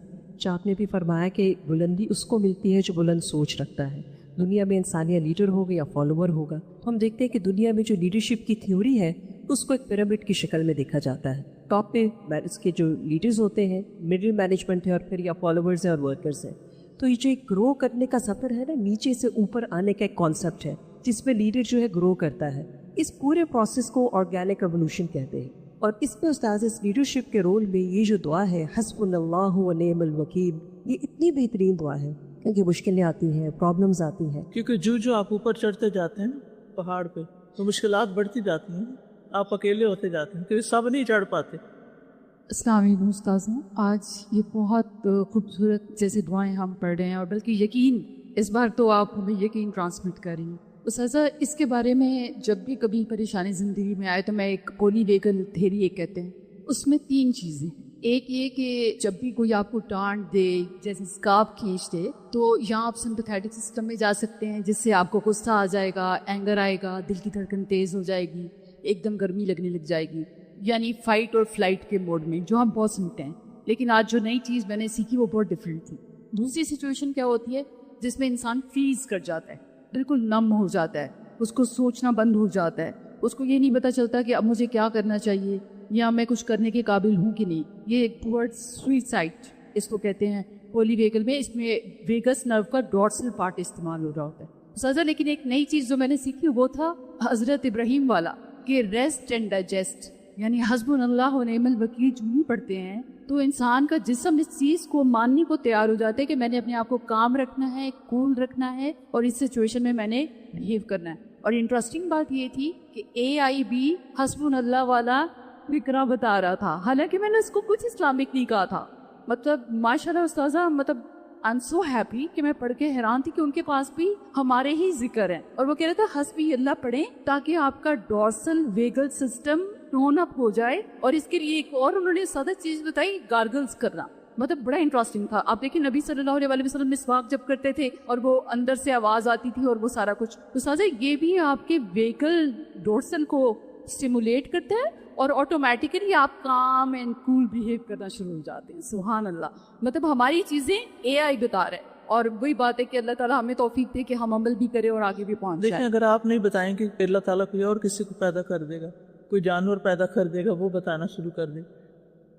آپ نے بھی فرمایا کہ بلندی اس کو ملتی ہے جو بلند سوچ رکھتا ہے۔ دنیا میں انسان یا لیڈر ہوگا یا فالوور ہوگا، تو ہم دیکھتے ہیں کہ دنیا میں جو لیڈرشپ کی تھیوری ہے اس کو ایک پیرامڈ کی شکل میں دیکھا جاتا ہے۔ ٹاپ پہ اس کے جو لیڈرز ہوتے ہیں، مڈل مینجمنٹ ہے، اور پھر یا فالوورز ہیں اور ورکرز ہیں۔ تو یہ جو ایک گرو کرنے کا سفر ہے نا، نیچے سے اوپر آنے کا ایک کانسیپٹ ہے جس میں لیڈر جو ہے گرو کرتا ہے۔ اس پورے پروسیس کو آرگینک ایوولوشن کہتے ہیں، اور اس میں استاذ اس لیڈرشپ کے رول میں یہ جو دعا ہے حسبنا اللہ و نعم الوکیل، یہ اتنی بہترین دعا ہے کیونکہ مشکلیں آتی ہیں، پرابلمز آتی ہیں، کیونکہ جو آپ اوپر چڑھتے جاتے ہیں پہاڑ پہ تو مشکلات بڑھتی جاتی ہیں، آپ اکیلے ہوتے جاتے ہیں کیونکہ سب نہیں چڑھ پاتے۔ السلام علیکم استاذہ، آج یہ بہت خوبصورت جیسے دعائیں ہم پڑھ رہے ہیں، اور بلکہ یقین اس بار تو آپ ہمیں یقین ٹرانسمٹ کر رہی ہیں استاذہ۔ اس کے بارے میں جب بھی کبھی پریشانی زندگی میں آئے تو میں ایک پولی ویگل تھیری ایک کہتے ہیں، اس میں 3 چیزیں، ایک یہ کہ جب بھی کوئی آپ کو ڈانٹ دے، جیسے اسکارف کھینچ دے، تو یہاں آپ سمپیتھیٹک سسٹم میں جا سکتے ہیں جس سے آپ کو غصہ آ جائے گا، اینگر آئے گا، دل کی دھڑکن تیز ہو جائے گی، ایک دم گرمی لگنے لگ جائے گی، یعنی فائٹ اور فلائٹ کے موڈ میں، جو ہم بہت سنتے ہیں۔ لیکن آج جو نئی چیز میں نے سیکھی وہ بہت ڈفرینٹ تھی۔ دوسری سچویشن کیا ہوتی ہے جس میں انسان فریز کر جاتا ہے، بالکل نم ہو جاتا ہے، اس کو سوچنا بند ہو جاتا ہے، اس کو یہ نہیں پتا چلتا کہ اب مجھے کیا کرنا چاہیے یا میں کچھ کرنے کے قابل ہوں کہ نہیں۔ یہ ایک ورڈ سوئسائڈ اس کو کہتے ہیں پولی ویگل میں، اس میں ویگس نرو کا ڈورسل پارٹ استعمال ہو رہا ہوتا ہے سزا۔ لیکن ایک نئی چیز جو میں نے سیکھی وہ تھا حضرت ابراہیم والا کہ ریسٹ اینڈ ڈائجسٹ، یعنی حسبنا اللہ و نعم الوکیل جو ہی پڑھتے ہیں تو انسان کا جسم اس چیز کو ماننے کو تیار ہو جاتا ہے کہ میں نے اپنے آپ کو کام رکھنا ہے، کول رکھنا ہے، اور اس سچویشن میں نے بہیو کرنا ہے۔ اور انٹرسٹنگ بات یہ تھی کہ AIB حسبنا اللہ والا فکرہ بتا رہا تھا، حالانکہ میں نے اس کو کچھ اسلامک نہیں کہا تھا۔ مطلب ماشاءاللہ استاذہ، مطلب آئی ایم سو ہیپی کہ میں پڑھ کے حیران تھی کہ ان کے پاس بھی ہمارے ہی ذکر ہیں، اور وہ کہہ رہا تھا حسبی اللہ پڑھیں تاکہ آپ کا ڈورسل ویگل سسٹم ٹون اپ ہو جائے. اور اس کے لیے ایک اور انہوں نے سادہ چیز بتائی, گارگلز کرنا, مطلب بڑا انٹرسٹنگ تھا. آپ دیکھیں نبی صلی اللہ علیہ وسلم مسواک جب کرتے تھے اور وہ اندر سے آواز آتی تھی اور وہ سارا کچھ, تو سازا یہ بھی آپ کے ویکل ڈورسل کو اسٹیمولیٹ کرتا ہے اور آٹومیٹیکلی آپ کام اینڈ کول بہیو کرنا شروع ہو جاتے ہیں. سبحان اللہ. مطلب ہماری چیزیں اے آئی بتا رہا ہے, اور وہی بات ہے کہ اللہ تعالیٰ ہمیں توفیق دے کہ ہم عمل بھی کریں اور آگے بھی پہنچ جائیں. دیکھیں اگر آپ نہیں بتائیں کہ اللہ تعالیٰ کوئی اور کسی کو پیدا کر دے گا, کوئی جانور پیدا کر دے گا, وہ بتانا شروع کر دے.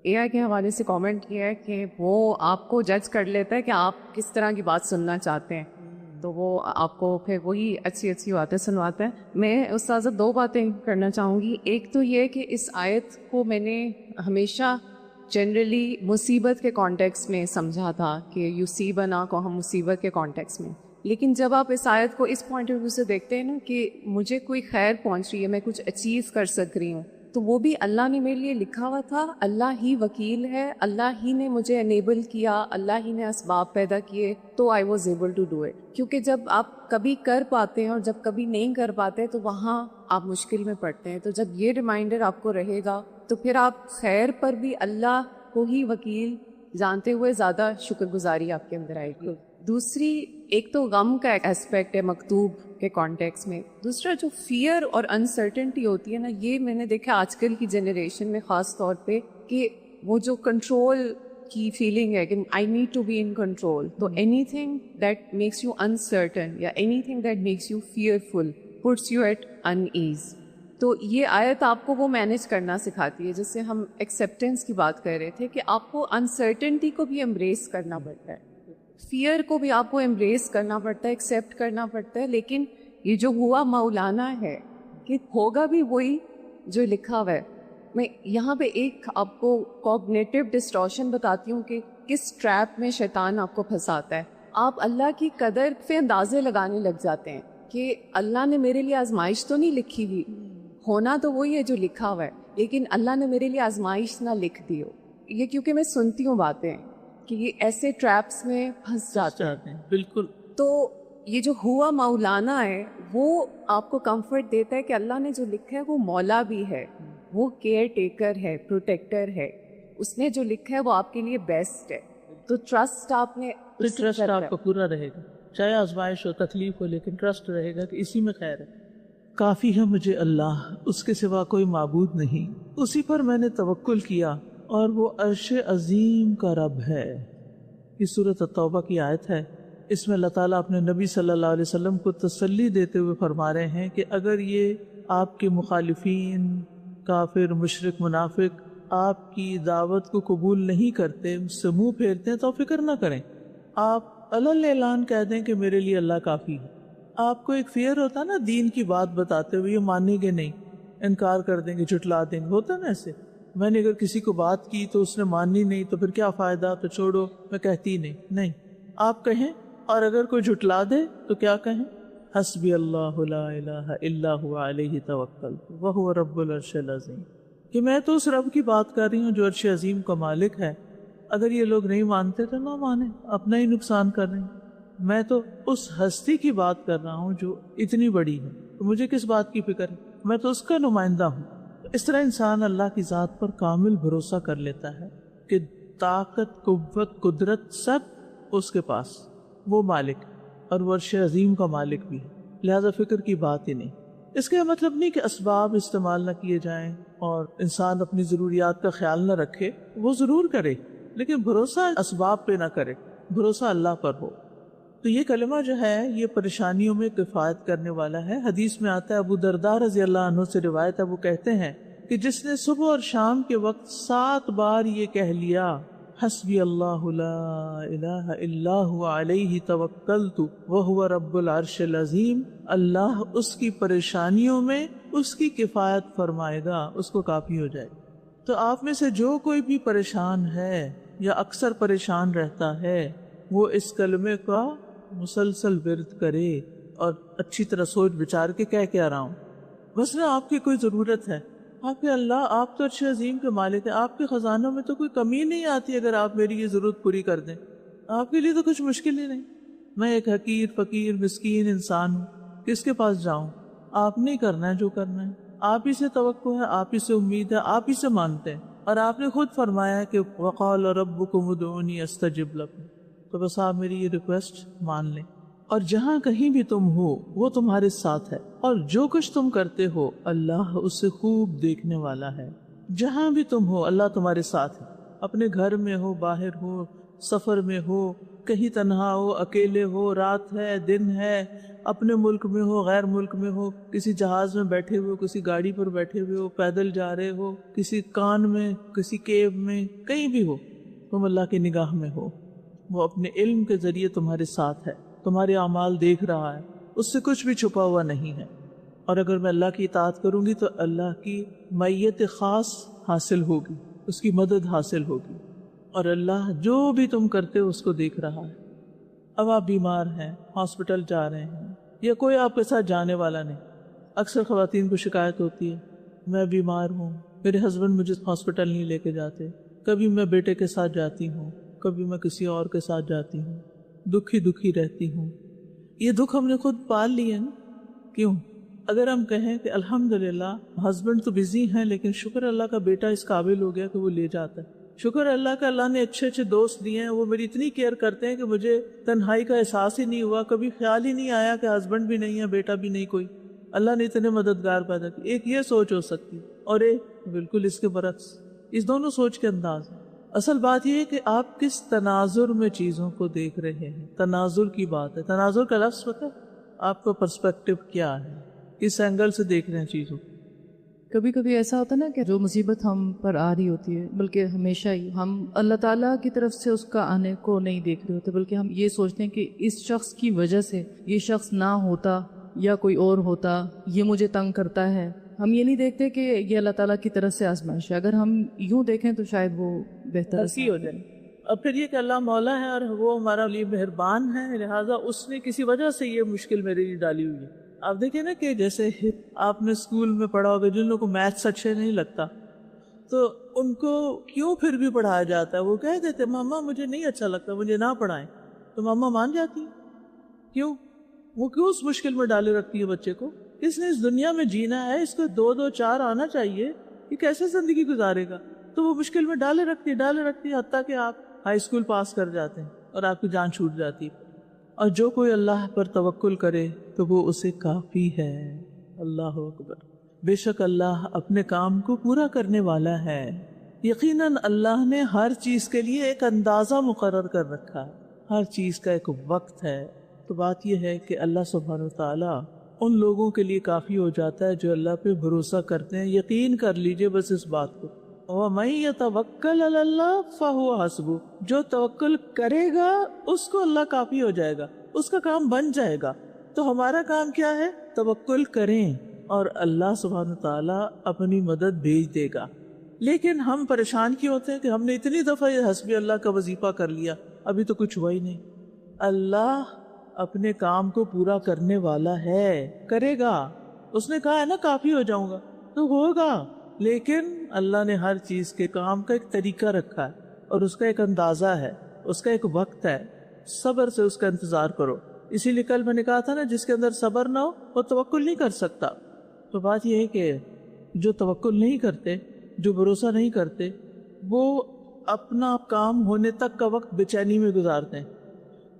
اے آئی کے حوالے سے کامنٹ کیا ہے کہ وہ آپ کو جج کر لیتا ہے کہ آپ کس طرح کی بات سننا چاہتے ہیں, تو وہ آپ کو پھر وہی اچھی اچھی باتیں سنواتا ہے. میں استاذہ 2 باتیں کرنا چاہوں گی. ایک تو یہ کہ اس آیت کو میں نے ہمیشہ جنرلی مصیبت کے کانٹیکس میں سمجھا تھا کہ یصیبنا کو ہم مصیبت کے کانٹیکس میں, لیکن جب آپ اس آیت کو اس پوائنٹ آف ویو سے دیکھتے ہیں نا کہ مجھے کوئی خیر پہنچ رہی ہے, میں کچھ اچیو کر سک رہی ہوں, تو وہ بھی اللہ نے میرے لیے لکھا ہوا تھا. اللہ ہی وکیل ہے, اللہ ہی نے مجھے انیبل کیا, اللہ ہی نے اسباب پیدا کیے, تو I was able to do it. کیونکہ جب آپ کبھی کر پاتے ہیں اور جب کبھی نہیں کر پاتے تو وہاں آپ مشکل میں پڑتے ہیں. تو جب یہ ریمائنڈر آپ کو رہے گا تو پھر آپ خیر پر بھی اللہ کو ہی وکیل جانتے ہوئے زیادہ شکر گزاری آپ کے اندر آئے گی. دوسری, ایک تو غم کا ایسپیکٹ ہے مکتوب کے کانٹیکس میں. دوسرا جو فیئر اور انسرٹنٹی ہوتی ہے نا, یہ میں نے دیکھا آج کل کی جنریشن میں خاص طور پہ, کہ وہ جو کنٹرول کی فیلنگ ہے کہ I need to be in control, تو anything that makes you uncertain یا anything that makes you fearful puts you at unease. تو یہ آیت آپ کو وہ مینیج کرنا سکھاتی ہے, جس سے ہم ایکسیپٹینس کی بات کر رہے تھے کہ آپ کو انسرٹنٹی کو بھی امبریس کرنا پڑتا ہے, فیئر کو بھی آپ کو امبریس کرنا پڑتا ہے, ایکسیپٹ کرنا پڑتا ہے. لیکن یہ جو ہوا مولانا ہے کہ ہوگا بھی وہی جو لکھا ہوا ہے. میں یہاں پہ ایک آپ کو کوگنیٹو ڈسٹورشن بتاتی ہوں کہ کس ٹریپ میں شیطان آپ کو پھنساتا ہے. آپ اللہ کی قدر پہ اندازے لگانے لگ جاتے ہیں کہ اللہ نے میرے لیے آزمائش تو نہیں لکھی ہوئی, ہونا تو وہی ہے جو لکھا ہوا ہے, لیکن اللہ نے میرے لیے آزمائش نہ لکھ دی ہو. یہ کیونکہ میں سنتی ہوں باتیں کہ یہ ایسے ٹریپس میں پھنس جاتے ہیں. بالکل. تو یہ جو ہوا مولانا ہے وہ آپ کو کمفرٹ دیتا ہے کہ اللہ نے جو لکھا ہے وہ مولا بھی ہے, وہ کیئر ٹیکر ہے, پروٹیکٹر ہے, اس نے جو لکھا ہے وہ آپ کے لیے بیسٹ ہے. تو ٹرسٹ آپ نے, ٹرسٹ آپ کو پورا رہے گا, چاہے آزمائش ہو, تکلیف ہو, لیکن ٹرسٹ رہے گا کہ اسی میں خیر ہے. کافی ہے مجھے اللہ, اس کے سوا کوئی معبود نہیں, اسی پر میں نے توکل کیا اور وہ عرش عظیم کا رب ہے. یہ سورۃ التوبہ کی آیت ہے. اس میں اللہ تعالیٰ اپنے نبی صلی اللہ علیہ وسلم کو تسلی دیتے ہوئے فرما رہے ہیں کہ اگر یہ آپ کے مخالفین, کافر, مشرک, منافق آپ کی دعوت کو قبول نہیں کرتے, اس سے منہ پھیرتے ہیں, تو فکر نہ کریں. آپ علل اعلان کہہ دیں کہ میرے لیے اللہ کافی ہے. آپ کو ایک فیئر ہوتا ہے نا دین کی بات بتاتے ہوئے, یہ مانیں گے نہیں, انکار کر دیں گے, جھٹلا دیں گے, ہوتا ہے نا ایسے. میں نے اگر کسی کو بات کی تو اس نے ماننی نہیں تو پھر کیا فائدہ, تو چھوڑو, میں کہتی نہیں. آپ کہیں, اور اگر کوئی جھٹلا دے تو کیا کہیں, حسبی اللہ لا الہ الا هو علیہ توکلت وہو رب العرش العظیم, کہ میں تو اس رب کی بات کر رہی ہوں جو عرش عظیم کا مالک ہے. اگر یہ لوگ نہیں مانتے تو نہ مانیں, اپنا ہی نقصان کر رہے ہیں. میں تو اس ہستی کی بات کر رہا ہوں جو اتنی بڑی ہے, تو مجھے کس بات کی فکر ہے, میں تو اس کا نمائندہ ہوں. اس طرح انسان اللہ کی ذات پر کامل بھروسہ کر لیتا ہے کہ طاقت, قوت, قدرت سب اس کے پاس, وہ مالک اور وہ عرش عظیم کا مالک بھی ہے, لہذا فکر کی بات ہی نہیں. اس کا مطلب نہیں کہ اسباب استعمال نہ کیے جائیں اور انسان اپنی ضروریات کا خیال نہ رکھے, وہ ضرور کرے, لیکن بھروسہ اسباب پہ نہ کرے, بھروسہ اللہ پر ہو. تو یہ کلمہ جو ہے یہ پریشانیوں میں کفایت کرنے والا ہے. حدیث میں آتا ہے, ابو درداء رضی اللہ عنہ سے روایت ہے, وہ کہتے ہیں کہ جس نے صبح اور شام کے وقت 7 بار یہ کہہ لیا, حسبی اللہ لا الہ الا هو علیہ توکلت وہو رب العرش العظیم, اللہ اس کی پریشانیوں میں اس کی کفایت فرمائے گا, اس کو کافی ہو جائے. تو آپ میں سے جو کوئی بھی پریشان ہے یا اکثر پریشان رہتا ہے, وہ اس کلمے کا مسلسل ورد کرے اور اچھی طرح سوچ بچار کے کہہ کے رہا ہوں. بس نا آپ کی کوئی ضرورت ہے, آپ کے اللہ, آپ تو عرش عظیم کے مالک ہیں, آپ کے خزانوں میں تو کوئی کمی نہیں آتی اگر آپ میری یہ ضرورت پوری کر دیں. آپ کے لیے تو کچھ مشکل ہی نہیں. میں ایک حقیر, فقیر, مسکین انسان ہوں, کس کے پاس جاؤں؟ آپ نہیں کرنا ہے جو کرنا ہے, آپ ہی سے توقع ہے، آپ ہی سے امید ہے، آپ ہی سے مانتے ہیں، اور آپ نے خود فرمایا ہے کہ وقال ربکم ادعونی استجب لکم، تو بس آپ میری یہ ریکویسٹ مان لیں، اور جہاں کہیں بھی تم ہو وہ تمہارے ساتھ ہے، اور جو کچھ تم کرتے ہو اللہ اسے خوب دیکھنے والا ہے۔ جہاں بھی تم ہو اللہ تمہارے ساتھ ہے، اپنے گھر میں ہو، باہر ہو، سفر میں ہو، کہیں تنہا ہو، اکیلے ہو، رات ہے، دن ہے، اپنے ملک میں ہو، غیر ملک میں ہو، کسی جہاز میں بیٹھے ہوئے، کسی گاڑی پر بیٹھے ہوئے ہو، پیدل جا رہے ہو، کسی کان میں، کسی کیو میں، کہیں بھی ہو، تم اللہ کی نگاہ میں ہو۔ وہ اپنے علم کے ذریعے تمہارے ساتھ ہے، تمہارے اعمال دیکھ رہا ہے، اس سے کچھ بھی چھپا ہوا نہیں ہے۔ اور اگر میں اللہ کی اطاعت کروں گی تو اللہ کی معیت خاص حاصل ہوگی، اس کی مدد حاصل ہوگی، اور اللہ جو بھی تم کرتے ہو اس کو دیکھ رہا ہے۔ اب آپ بیمار ہیں، ہاسپٹل جا رہے ہیں، یا کوئی آپ کے ساتھ جانے والا نہیں۔ اکثر خواتین کو شکایت ہوتی ہے، میں بیمار ہوں، میرے ہسبینڈ مجھے ہاسپٹل نہیں لے کے جاتے، کبھی میں بیٹے کے ساتھ جاتی ہوں، کبھی میں کسی اور کے ساتھ جاتی ہوں، دکھی رہتی ہوں۔ یہ دکھ ہم نے خود پال لیا نا، کیوں؟ اگر ہم کہیں کہ الحمدللہ ہسبینڈ تو بزی ہیں لیکن شکر اللہ کا بیٹا اس قابل ہو گیا کہ وہ لے جاتا ہے، شکر اللہ کا اللہ نے اچھے اچھے دوست دیے ہیں، وہ میری اتنی کیئر کرتے ہیں کہ مجھے تنہائی کا احساس ہی نہیں ہوا، کبھی خیال ہی نہیں آیا کہ ہسبینڈ بھی نہیں ہے، بیٹا بھی نہیں کوئی، اللہ نے اتنے مددگار پیدا کی۔ ایک یہ سوچ ہو سکتی، اور ایک بالکل اس کے برعکس، اس دونوں سوچ کے انداز ہیں۔ اصل بات یہ ہے کہ آپ کس تناظر میں چیزوں کو دیکھ رہے ہیں، تناظر کی بات ہے۔ تناظر کا لفظ پتہ ہے آپ کا پرسپیکٹو کیا ہے، کس اینگل سے دیکھ رہے ہیں چیزوں۔ کبھی کبھی ایسا ہوتا ہے نا کہ جو مصیبت ہم پر آ رہی ہوتی ہے، بلکہ ہمیشہ ہی ہم اللہ تعالیٰ کی طرف سے اس کا آنے کو نہیں دیکھ رہے ہوتے، بلکہ ہم یہ سوچتے ہیں کہ اس شخص کی وجہ سے یہ شخص نہ ہوتا یا کوئی اور ہوتا، یہ مجھے تنگ کرتا ہے۔ ہم یہ نہیں دیکھتے کہ یہ اللہ تعالیٰ کی طرف سے آزمائش ہے۔ اگر ہم یوں دیکھیں تو شاید وہ بہتر ہو جائے۔ اور پھر یہ کہ اللہ مولا ہے اور وہ ہمارا لیے مہربان ہے، لہٰذا اس نے کسی وجہ سے یہ مشکل میرے لیے ڈالی ہوئی ہے۔ آپ دیکھیں نا کہ جیسے آپ نے اسکول میں پڑھا ہوگا، جن لوگوں کو میتھس اچھے نہیں لگتا تو ان کو کیوں پھر بھی پڑھایا جاتا ہے؟ وہ کہہ دیتے ماما مجھے نہیں اچھا لگتا، مجھے نہ پڑھائیں، تو ماما مان جاتی ہے۔ کیوں؟ وہ کیوں اس مشکل میں ڈالے رکھتی ہے بچے کو؟ اس نے اس دنیا میں جینا ہے، اس کو 2 2 4 آنا چاہیے، یہ کیسے زندگی گزارے گا؟ تو وہ مشکل میں ڈالے رکھتی ہے، حتیٰ کہ آپ ہائی اسکول پاس کر جاتے ہیں اور آپ کی جان چھوٹ جاتی ہے۔ اور جو کوئی اللہ پر توکل کرے تو وہ اسے کافی ہے۔ اللہ اکبر، بے شک اللہ اپنے کام کو پورا کرنے والا ہے۔ یقیناً اللہ نے ہر چیز کے لیے ایک اندازہ مقرر کر رکھا ہے، ہر چیز کا ایک وقت ہے۔ تو بات یہ ہے کہ اللہ سبحانہ وتعالیٰ ان لوگوں کے لیے کافی ہو جاتا ہے جو اللہ پہ بھروسہ کرتے ہیں۔ یقین کر لیجئے بس اس بات کو، وَمَن يَتَوَكَّلْ عَلَى اللَّهِ فَهُوَ حَسْبُهُ، جو توکل کرے گا اس کو اللہ کافی ہو جائے گا، اس کا کام بن جائے گا۔ تو ہمارا کام کیا ہے؟ توکل کریں اور اللہ سبحانہ تعالیٰ اپنی مدد بھیج دے گا۔ لیکن ہم پریشان کیوں ہوتے ہیں کہ ہم نے اتنی دفعہ یہ حسبی اللہ کا وظیفہ کر لیا، ابھی تو کچھ ہوا ہی نہیں۔ اللہ اپنے کام کو پورا کرنے والا ہے، کرے گا۔ اس نے کہا ہے نا کافی ہو جاؤں گا، تو ہوگا۔ لیکن اللہ نے ہر چیز کے کام کا ایک طریقہ رکھا ہے اور اس کا ایک اندازہ ہے، اس کا ایک وقت ہے۔ صبر سے اس کا انتظار کرو۔ اسی لیے کل میں نے کہا تھا نا، جس کے اندر صبر نہ ہو وہ توکل نہیں کر سکتا۔ تو بات یہ ہے کہ جو توکل نہیں کرتے، جو بھروسہ نہیں کرتے، وہ اپنا کام ہونے تک کا وقت بے چینی میں گزارتے ہیں۔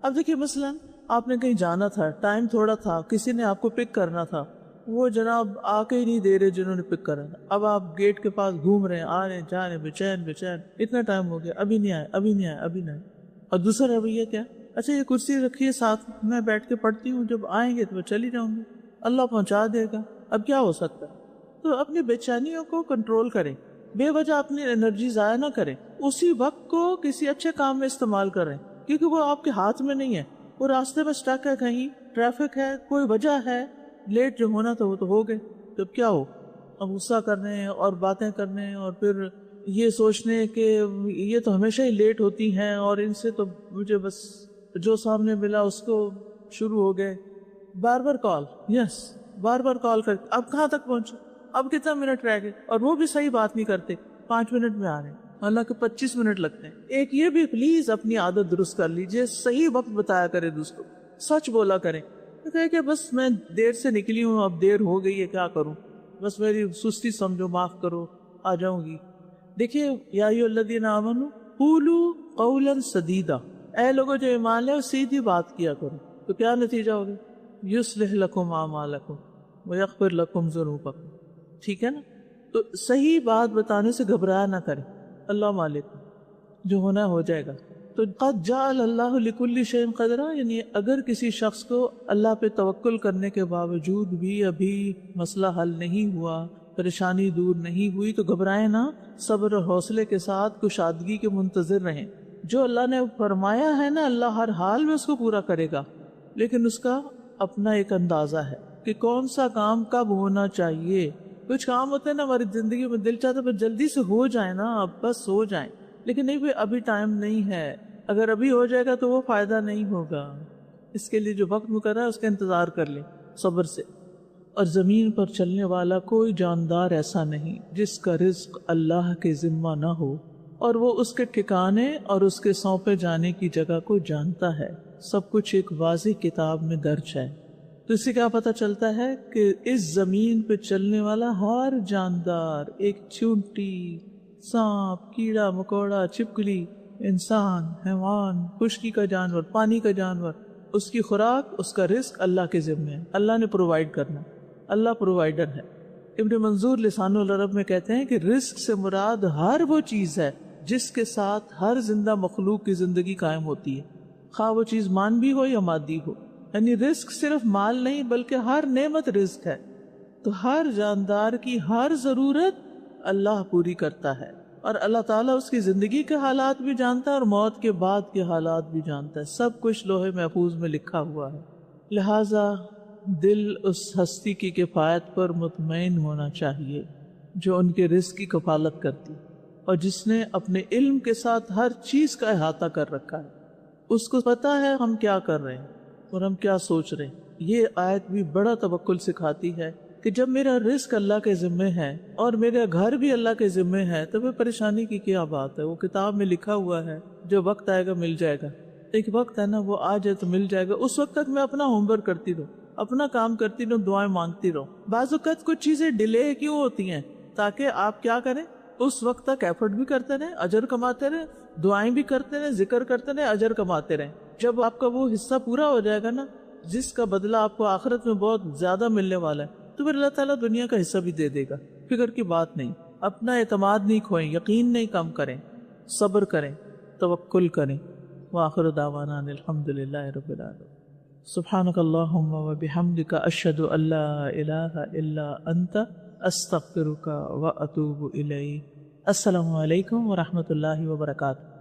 اب دیکھیے مثلاً آپ نے کہیں جانا تھا، ٹائم تھوڑا تھا، کسی نے آپ کو پک کرنا تھا، وہ جناب آ کے ہی نہیں دے رہے جنہوں نے پک کرنا تھا۔ اب آپ گیٹ کے پاس گھوم رہے ہیں، آ رہے ہیں، جا رہے ہیں، بے چین، اتنا ٹائم ہو گیا، ابھی نہیں آئے۔ اور دوسرا رویہ کیا؟ اچھا یہ کرسی رکھیے ساتھ، میں بیٹھ کے پڑھتی ہوں، جب آئیں گے تو میں چلی جاؤں گی، اللہ پہنچا دے گا، اب کیا ہو سکتا ہے؟ تو اپنی بے چینیوں کو کنٹرول کریں، بے وجہ اپنی انرجی ضائع نہ کریں، اسی وقت کو کسی اچھے کام میں استعمال کریں، کیونکہ وہ آپ کے ہاتھ میں نہیں ہے۔ وہ راستے میں اسٹک ہے، کہیں ٹریفک ہے، کوئی وجہ ہے، لیٹ جو ہونا تھا وہ تو ہو گئے، تو کیا ہو؟ اب غصہ کرنے اور باتیں کرنے اور پھر یہ سوچنے کہ یہ تو ہمیشہ ہی لیٹ ہوتی ہیں اور ان سے تو مجھے بس جو سامنے ملا اس کو شروع ہو گئے، بار بار کال کر، اب کہاں تک پہنچے، اب کتنا منٹ رہ گئے، اور وہ بھی صحیح بات نہیں کرتے، 5 منٹ میں آ رہے ہیں، حالانکہ 25 منٹ لگتے ہیں۔ ایک یہ بھی پلیز اپنی عادت درست کر لیجئے، صحیح وقت بتایا کرے دوسروں، سچ بولا کریں، کہ بس میں دیر سے نکلی ہوں، اب دیر ہو گئی ہے، کیا کروں، بس میری سستی سمجھو، معاف کرو، آ جاؤں گی. دیکھیے یا ایھا الذین آمنوا قولوا قولا سدیدا، اے لوگوں جو ایمان لے سیدھی بات کیا کرو. تو کیا نتیجہ ہوگا؟ یصلح لکم اعمالکم ویغفر لکم ذنوبکم. ٹھیک ہے نا؟ تو صحیح بات بتانے سے گھبرایا نہ کریں. اللہ مالک، جو ہونا ہو جائے گا. تو قد جعل اللہ لکل شیء قدرا، یعنی اگر کسی شخص کو اللہ پہ توکل کرنے کے باوجود بھی ابھی مسئلہ حل نہیں ہوا، پریشانی دور نہیں ہوئی، تو گھبرائیں نہ، صبر اور حوصلے کے ساتھ کشادگی کے منتظر رہیں. جو اللہ نے فرمایا ہے نا، اللہ ہر حال میں اس کو پورا کرے گا، لیکن اس کا اپنا ایک اندازہ ہے کہ کون سا کام کب ہونا چاہیے. کچھ کام ہوتے ہیں نا ہماری زندگی میں، دل چاہتا ہے بس جلدی سے ہو جائے نا، اب بس ہو جائیں، لیکن نہیں، ابھی ٹائم نہیں ہے. اگر ابھی ہو جائے گا تو وہ فائدہ نہیں ہوگا. اس کے لیے جو وقت مقررہ ہے اس کا انتظار کر لیں صبر سے. اور زمین پر چلنے والا کوئی جاندار ایسا نہیں جس کا رزق اللہ کے ذمہ نہ ہو، اور وہ اس کے ٹھکانے اور اس کے سونپے جانے کی جگہ کو جانتا ہے. سب کچھ ایک واضح کتاب میں درج ہے. تو اس سے کیا پتہ چلتا ہے کہ اس زمین پہ چلنے والا ہر جاندار، ایک چونٹی، سانپ، کیڑا مکوڑا، چھپکلی، انسان، حیوان، خشکی کا جانور، پانی کا جانور، اس کی خوراک، اس کا رزق اللہ کے ذمہ ہے. اللہ نے پرووائڈ کرنا، اللہ پرووائڈر ہے. ابن منظور لسان العرب میں کہتے ہیں کہ رزق سے مراد ہر وہ چیز ہے جس کے ساتھ ہر زندہ مخلوق کی زندگی قائم ہوتی ہے، خواہ وہ چیز مانوی ہو یا مادی ہو. یعنی رزق صرف مال نہیں بلکہ ہر نعمت رزق ہے. تو ہر جاندار کی ہر ضرورت اللہ پوری کرتا ہے، اور اللہ تعالیٰ اس کی زندگی کے حالات بھی جانتا ہے اور موت کے بعد کے حالات بھی جانتا ہے. سب کچھ لوح محفوظ میں لکھا ہوا ہے. لہٰذا دل اس ہستی کی کفایت پر مطمئن ہونا چاہیے جو ان کے رزق کی کفالت کرتی، اور جس نے اپنے علم کے ساتھ ہر چیز کا احاطہ کر رکھا ہے. اس کو پتا ہے ہم کیا کر رہے ہیں اور ہم کیا سوچ رہے ہیں. یہ آیت بھی بڑا توکل سکھاتی ہے کہ جب میرا رزق اللہ کے ذمے ہے اور میرا گھر بھی اللہ کے ذمے ہے تو پھر پریشانی کی کیا بات ہے. وہ کتاب میں لکھا ہوا ہے، جو وقت آئے گا مل جائے گا. ایک وقت ہے نا، وہ آ جائے تو مل جائے گا. اس وقت تک میں اپنا ہوم ورک کرتی رہوں، اپنا کام کرتی رہوں، دعائیں مانگتی رہوں. بعض اوقات کچھ چیزیں ڈیلے کیوں ہوتی ہیں؟ تاکہ آپ کیا کریں، اس وقت تک ایفرٹ بھی کرتے رہیں، اجر کماتے رہیں، دعائیں بھی کرتے رہیں، ذکر کرتے رہیں، اجر کماتے رہیں. جب آپ کا وہ حصہ پورا ہو جائے گا نا، جس کا بدلہ آپ کو آخرت میں بہت زیادہ ملنے والا ہے، تو پھر اللہ تعالیٰ دنیا کا حصہ بھی دے دے گا. فکر کی بات نہیں. اپنا اعتماد نہیں کھوئیں، یقین نہیں کم کریں، صبر کریں، توکل کریں. وآخر دعوانا ان الحمدللہ رب العالمین. سبحانک اللہم وبحمدک، اشہد ان لا الہ الا انت، استغفرک واتوب الیک. السلام علیکم ورحمۃ اللہ وبرکاتہ.